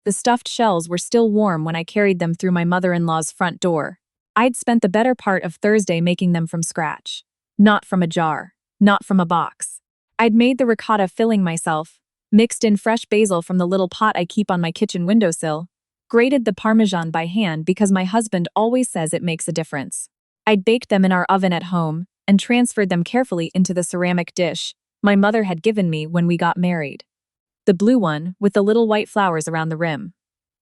The stuffed shells were still warm when I carried them through my mother-in-law's front door. I'd spent the better part of Thursday making them from scratch. Not from a jar. Not from a box. I'd made the ricotta filling myself, mixed in fresh basil from the little pot I keep on my kitchen windowsill, grated the Parmesan by hand because my husband always says it makes a difference. I'd baked them in our oven at home and transferred them carefully into the ceramic dish my mother had given me when we got married. The blue one with the little white flowers around the rim.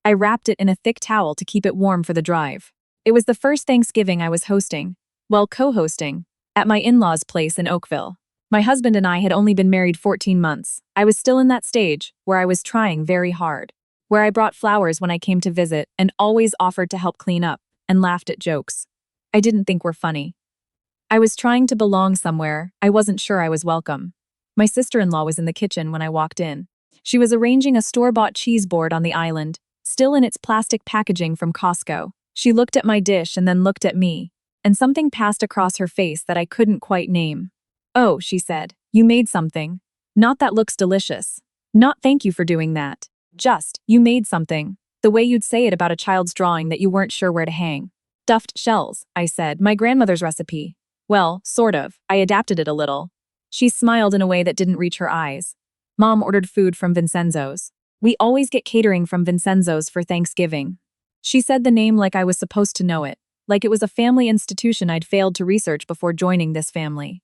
I wrapped it in a thick towel to keep it warm for the drive. It was the first Thanksgiving I was hosting, well, co-hosting, at my in-laws' place in Oakville. My husband and I had only been married 14 months. I was still in that stage where I was trying very hard, where I brought flowers when I came to visit and always offered to help clean up and laughed at jokes I didn't think were funny. I was trying to belong somewhere. I wasn't sure I was welcome. My sister-in-law was in the kitchen when I walked in. She was arranging a store-bought cheese board on the island, still in its plastic packaging from Costco. She looked at my dish and then looked at me, and something passed across her face that I couldn't quite name. "Oh," she said, "you made something. Not that looks delicious. Not thank you for doing that. Just, you made something. The way you'd say it about a child's drawing that you weren't sure where to hang." "Stuffed shells," I said, "my grandmother's recipe." "Well, sort of. I adapted it a little." She smiled in a way that didn't reach her eyes. "Mom ordered food from Vincenzo's. We always get catering from Vincenzo's for Thanksgiving." She said the name like I was supposed to know it, like it was a family institution I'd failed to research before joining this family.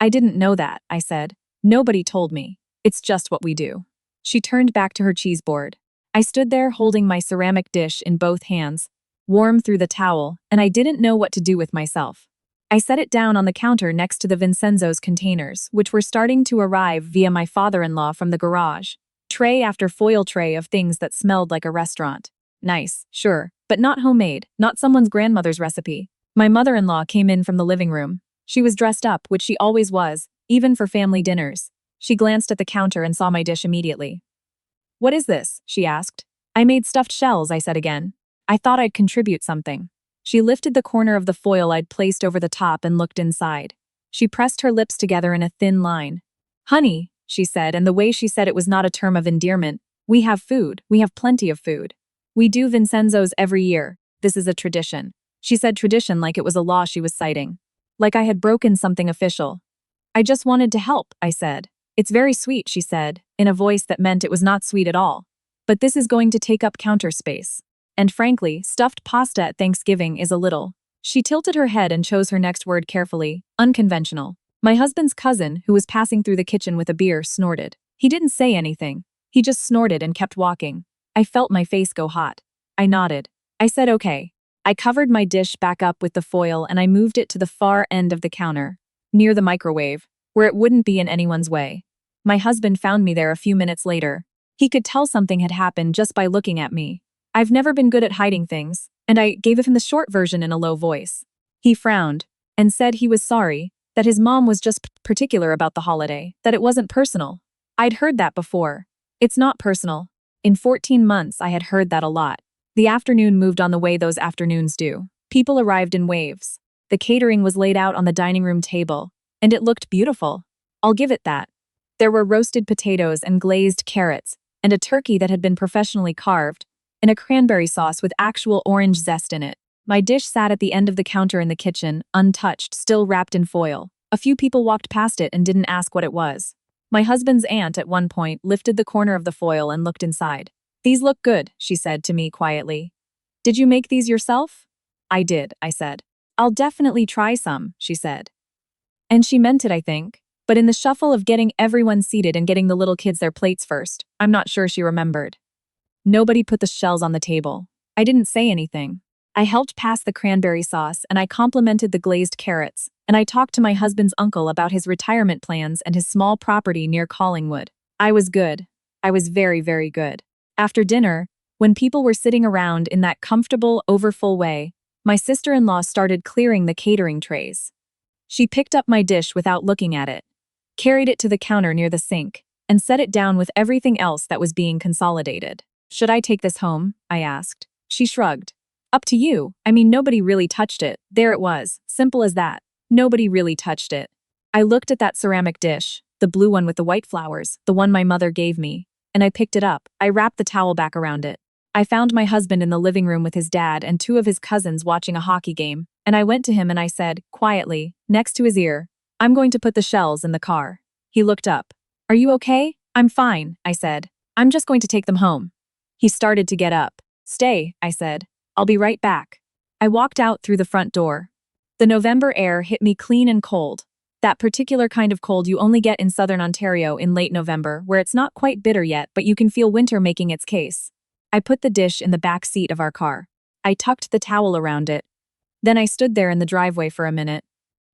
"I didn't know that," I said. "Nobody told me. It's just what we do." She turned back to her cheese board. I stood there holding my ceramic dish in both hands, warm through the towel, and I didn't know what to do with myself. I set it down on the counter next to the Vincenzo's containers, which were starting to arrive via my father-in-law from the garage. Tray after foil tray of things that smelled like a restaurant. Nice, sure, but not homemade, not someone's grandmother's recipe. My mother-in-law came in from the living room. She was dressed up, which she always was, even for family dinners. She glanced at the counter and saw my dish immediately. "What is this?" she asked. "I made stuffed shells," I said again. "I thought I'd contribute something." She lifted the corner of the foil I'd placed over the top and looked inside. She pressed her lips together in a thin line. "Honey," she said, and the way she said it was not a term of endearment. "We have food. We have plenty of food. We do Vincenzo's every year. This is a tradition." She said tradition like it was a law she was citing. Like I had broken something official. "I just wanted to help," I said. "It's very sweet," she said, in a voice that meant it was not sweet at all. "But this is going to take up counter space. And frankly, stuffed pasta at Thanksgiving is a little." She tilted her head and chose her next word carefully. "Unconventional." My husband's cousin, who was passing through the kitchen with a beer, snorted. He didn't say anything. He just snorted and kept walking. I felt my face go hot. I nodded. I said okay. I covered my dish back up with the foil and I moved it to the far end of the counter, near the microwave, where it wouldn't be in anyone's way. My husband found me there a few minutes later. He could tell something had happened just by looking at me. I've never been good at hiding things, and I gave him the short version in a low voice. He frowned and said he was sorry, that his mom was just particular about the holiday, that it wasn't personal. I'd heard that before. It's not personal. In 14 months, I had heard that a lot. The afternoon moved on the way those afternoons do. People arrived in waves. The catering was laid out on the dining room table, and it looked beautiful. I'll give it that. There were roasted potatoes and glazed carrots, and a turkey that had been professionally carved, and a cranberry sauce with actual orange zest in it. My dish sat at the end of the counter in the kitchen, untouched, still wrapped in foil. A few people walked past it and didn't ask what it was. My husband's aunt, at one point, lifted the corner of the foil and looked inside. "These look good," she said to me quietly. "Did you make these yourself?" "I did," I said. "I'll definitely try some," she said. And she meant it, I think. But in the shuffle of getting everyone seated and getting the little kids their plates first, I'm not sure she remembered. Nobody put the shells on the table. I didn't say anything. I helped pass the cranberry sauce and I complimented the glazed carrots, and I talked to my husband's uncle about his retirement plans and his small property near Collingwood. I was good. I was very, very good. After dinner, when people were sitting around in that comfortable, overfull way, my sister-in-law started clearing the catering trays. She picked up my dish without looking at it, carried it to the counter near the sink, and set it down with everything else that was being consolidated. "Should I take this home?" I asked. She shrugged. "Up to you. I mean, nobody really touched it. There it was. Simple as that. Nobody really touched it." I looked at that ceramic dish, the blue one with the white flowers, the one my mother gave me, and I picked it up. I wrapped the towel back around it. I found my husband in the living room with his dad and two of his cousins watching a hockey game, and I went to him and I said, quietly, next to his ear, "I'm going to put the shells in the car." He looked up. "Are you okay?" "I'm fine," I said. "I'm just going to take them home." He started to get up. "Stay," I said. "I'll be right back." I walked out through the front door. The November air hit me clean and cold. That particular kind of cold you only get in southern Ontario in late November, where it's not quite bitter yet, but you can feel winter making its case. I put the dish in the back seat of our car. I tucked the towel around it. Then I stood there in the driveway for a minute.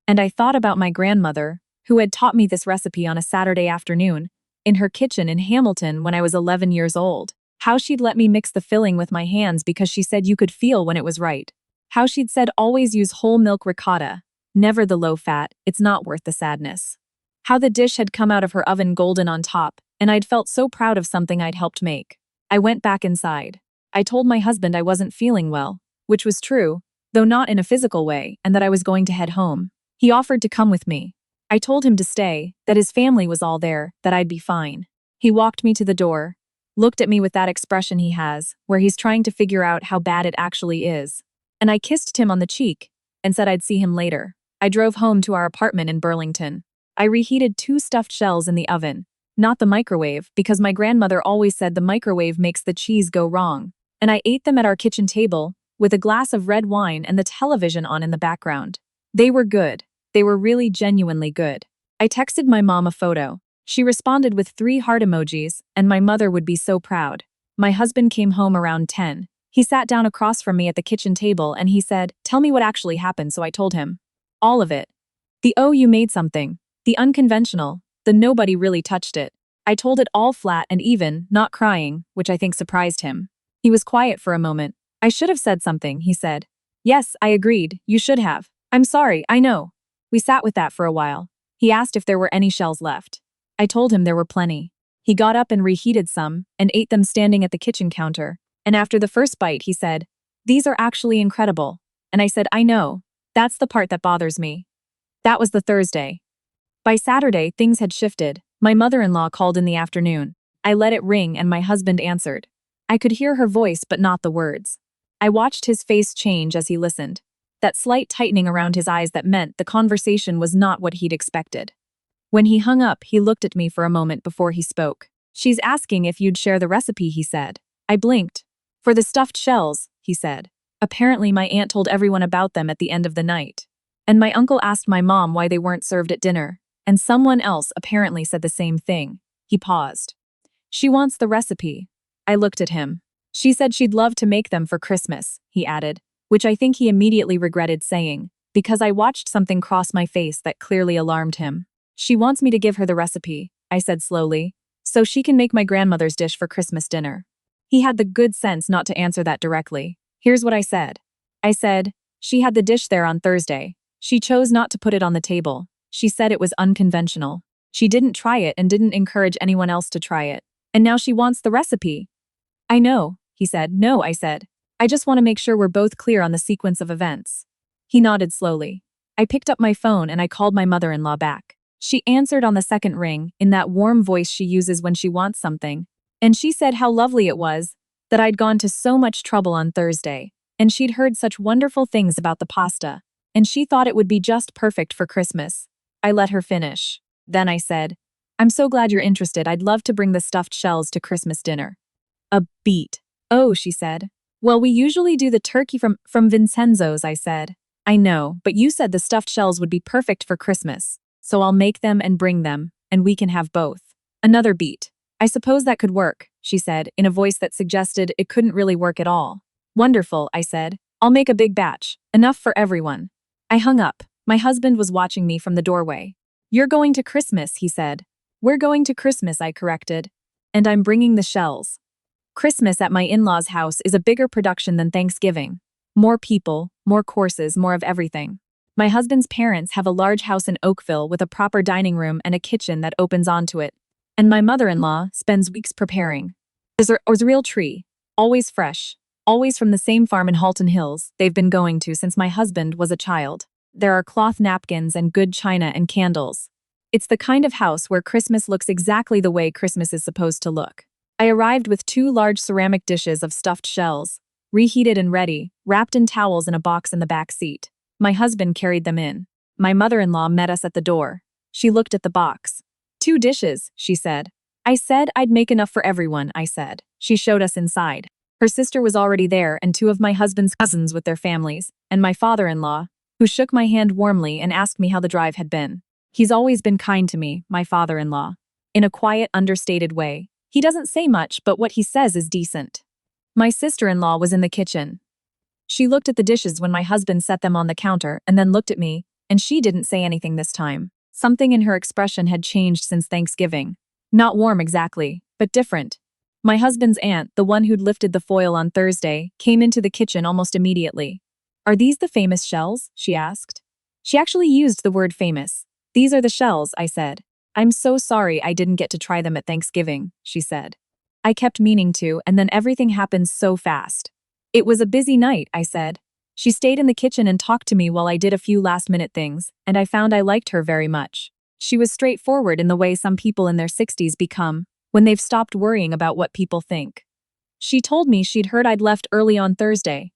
And I thought about my grandmother, who had taught me this recipe on a Saturday afternoon, in her kitchen in Hamilton when I was 11 years old. How she'd let me mix the filling with my hands because she said you could feel when it was right. How she'd said always use whole milk ricotta, never the low fat, it's not worth the sadness. How the dish had come out of her oven golden on top, and I'd felt so proud of something I'd helped make. I went back inside. I told my husband I wasn't feeling well, which was true, though not in a physical way, and that I was going to head home. He offered to come with me. I told him to stay, that his family was all there, that I'd be fine. He walked me to the door, looked at me with that expression he has, where he's trying to figure out how bad it actually is. And I kissed him on the cheek and said I'd see him later. I drove home to our apartment in Burlington. I reheated 2 stuffed shells in the oven, not the microwave, because my grandmother always said the microwave makes the cheese go wrong. And I ate them at our kitchen table, with a glass of red wine and the television on in the background. They were good. They were really genuinely good. I texted my mom a photo. She responded with 3 heart emojis, and my mother would be so proud. My husband came home around 10. He sat down across from me at the kitchen table and he said, "Tell me what actually happened," so I told him. All of it. The "oh, you made something," the unconventional, the nobody really touched it. I told it all flat and even, not crying, which I think surprised him. He was quiet for a moment. "I should have said something," he said. "Yes, I agreed, you should have. I'm sorry, I know." We sat with that for a while. He asked if there were any shells left. I told him there were plenty. He got up and reheated some, and ate them standing at the kitchen counter. And after the first bite, he said, "These are actually incredible." And I said, "I know. That's the part that bothers me." That was the Thursday. By Saturday, things had shifted. My mother-in-law called in the afternoon. I let it ring and my husband answered. I could hear her voice but not the words. I watched his face change as he listened. That slight tightening around his eyes that meant the conversation was not what he'd expected. When he hung up, he looked at me for a moment before he spoke. "She's asking if you'd share the recipe," he said. I blinked. "For the stuffed shells," he said. Apparently my aunt told everyone about them at the end of the night. And my uncle asked my mom why they weren't served at dinner. And someone else apparently said the same thing. He paused. "She wants the recipe." I looked at him. "She said she'd love to make them for Christmas," he added, which I think he immediately regretted saying, because I watched something cross my face that clearly alarmed him. "She wants me to give her the recipe," I said slowly, "so she can make my grandmother's dish for Christmas dinner." He had the good sense not to answer that directly. Here's what I said. I said, "She had the dish there on Thursday. She chose not to put it on the table. She said it was unconventional. She didn't try it and didn't encourage anyone else to try it. And now she wants the recipe." "I know," he said. "No," I said. "I just want to make sure we're both clear on the sequence of events." He nodded slowly. I picked up my phone and I called my mother-in-law back. She answered on the second ring, in that warm voice she uses when she wants something. And she said how lovely it was, that I'd gone to so much trouble on Thursday, and she'd heard such wonderful things about the pasta, and she thought it would be just perfect for Christmas. I let her finish. Then I said, "I'm so glad you're interested. I'd love to bring the stuffed shells to Christmas dinner." A beat. "Oh," she said. "Well, we usually do the turkey from Vincenzo's," I said. "I know, but you said the stuffed shells would be perfect for Christmas, so I'll make them and bring them, and we can have both." Another beat. "I suppose that could work," she said, in a voice that suggested it couldn't really work at all. "Wonderful," I said. "I'll make a big batch, enough for everyone." I hung up. My husband was watching me from the doorway. "You're going to Christmas," he said. "We're going to Christmas," I corrected. "And I'm bringing the shells." Christmas at my in-laws' house is a bigger production than Thanksgiving. More people, more courses, more of everything. My husband's parents have a large house in Oakville with a proper dining room and a kitchen that opens onto it. And my mother-in-law spends weeks preparing. There's a real tree, always fresh, always from the same farm in Halton Hills they've been going to since my husband was a child. There are cloth napkins and good china and candles. It's the kind of house where Christmas looks exactly the way Christmas is supposed to look. I arrived with 2 large ceramic dishes of stuffed shells, reheated and ready, wrapped in towels in a box in the back seat. My husband carried them in. My mother-in-law met us at the door. She looked at the box. 2 dishes, she said. I said I'd make enough for everyone, I said. She showed us inside. Her sister was already there and 2 of my husband's cousins with their families, and my father-in-law, who shook my hand warmly and asked me how the drive had been. He's always been kind to me, my father-in-law. In a quiet, understated way. He doesn't say much, but what he says is decent. My sister-in-law was in the kitchen. She looked at the dishes when my husband set them on the counter and then looked at me, and she didn't say anything this time. Something in her expression had changed since Thanksgiving. Not warm exactly, but different. My husband's aunt, the one who'd lifted the foil on Thursday, came into the kitchen almost immediately. Are these the famous shells? She asked. She actually used the word famous. These are the shells, I said. I'm so sorry I didn't get to try them at Thanksgiving, she said. I kept meaning to, and then everything happened so fast. It was a busy night, I said. She stayed in the kitchen and talked to me while I did a few last-minute things, and I found I liked her very much. She was straightforward in the way some people in their 60s become, when they've stopped worrying about what people think. She told me she'd heard I'd left early on Thursday.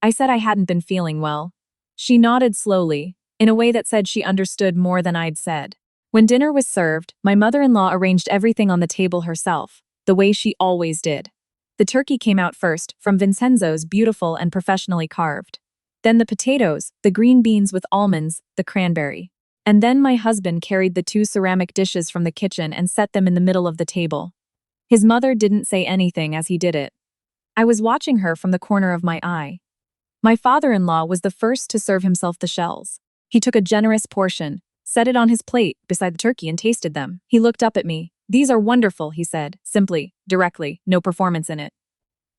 I said I hadn't been feeling well. She nodded slowly, in a way that said she understood more than I'd said. When dinner was served, my mother-in-law arranged everything on the table herself, the way she always did. The turkey came out first, from Vincenzo's, beautiful and professionally carved. Then the potatoes, the green beans with almonds, the cranberry. And then my husband carried the 2 ceramic dishes from the kitchen and set them in the middle of the table. His mother didn't say anything as he did it. I was watching her from the corner of my eye. My father-in-law was the first to serve himself the shells. He took a generous portion, set it on his plate beside the turkey and tasted them. He looked up at me. These are wonderful, he said, simply, directly, no performance in it.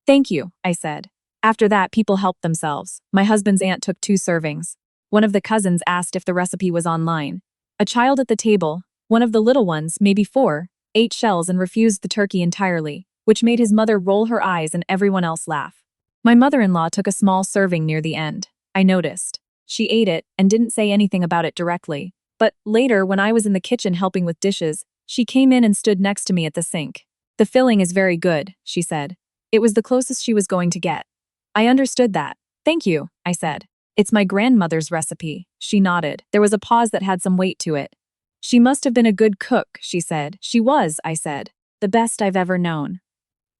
Thank you, I said. After that, people helped themselves. My husband's aunt took 2 servings. One of the cousins asked if the recipe was online. A child at the table, one of the little ones, maybe 4, ate shells and refused the turkey entirely, which made his mother roll her eyes and everyone else laugh. My mother-in-law took a small serving near the end. I noticed. She ate it and didn't say anything about it directly. But later, when I was in the kitchen helping with dishes, she came in and stood next to me at the sink. The filling is very good, she said. It was the closest she was going to get. I understood that. Thank you, I said. It's my grandmother's recipe. She nodded. There was a pause that had some weight to it. She must have been a good cook, she said. She was, I said. The best I've ever known.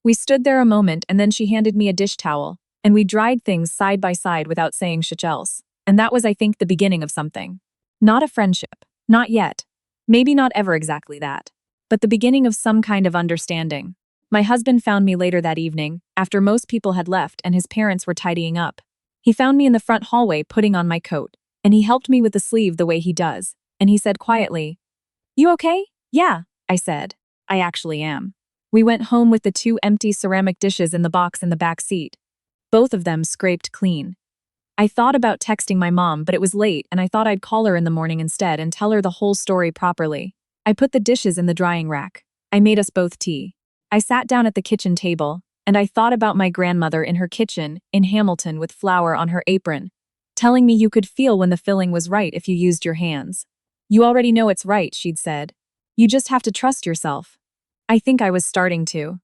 We stood there a moment and then she handed me a dish towel, and we dried things side by side without saying shit else. And that was, I think, the beginning of something. Not a friendship. Not yet. Maybe not ever exactly that. But the beginning of some kind of understanding. My husband found me later that evening, after most people had left and his parents were tidying up. He found me in the front hallway putting on my coat, and he helped me with the sleeve the way he does, and he said quietly, "You okay?" "Yeah," I said. "I actually am." We went home with the 2 empty ceramic dishes in the box in the back seat. Both of them scraped clean. I thought about texting my mom, but it was late and I thought I'd call her in the morning instead and tell her the whole story properly. I put the dishes in the drying rack. I made us both tea. I sat down at the kitchen table, and I thought about my grandmother in her kitchen in Hamilton with flour on her apron, telling me you could feel when the filling was right if you used your hands. "You already know it's right," she'd said. "You just have to trust yourself." I think I was starting to.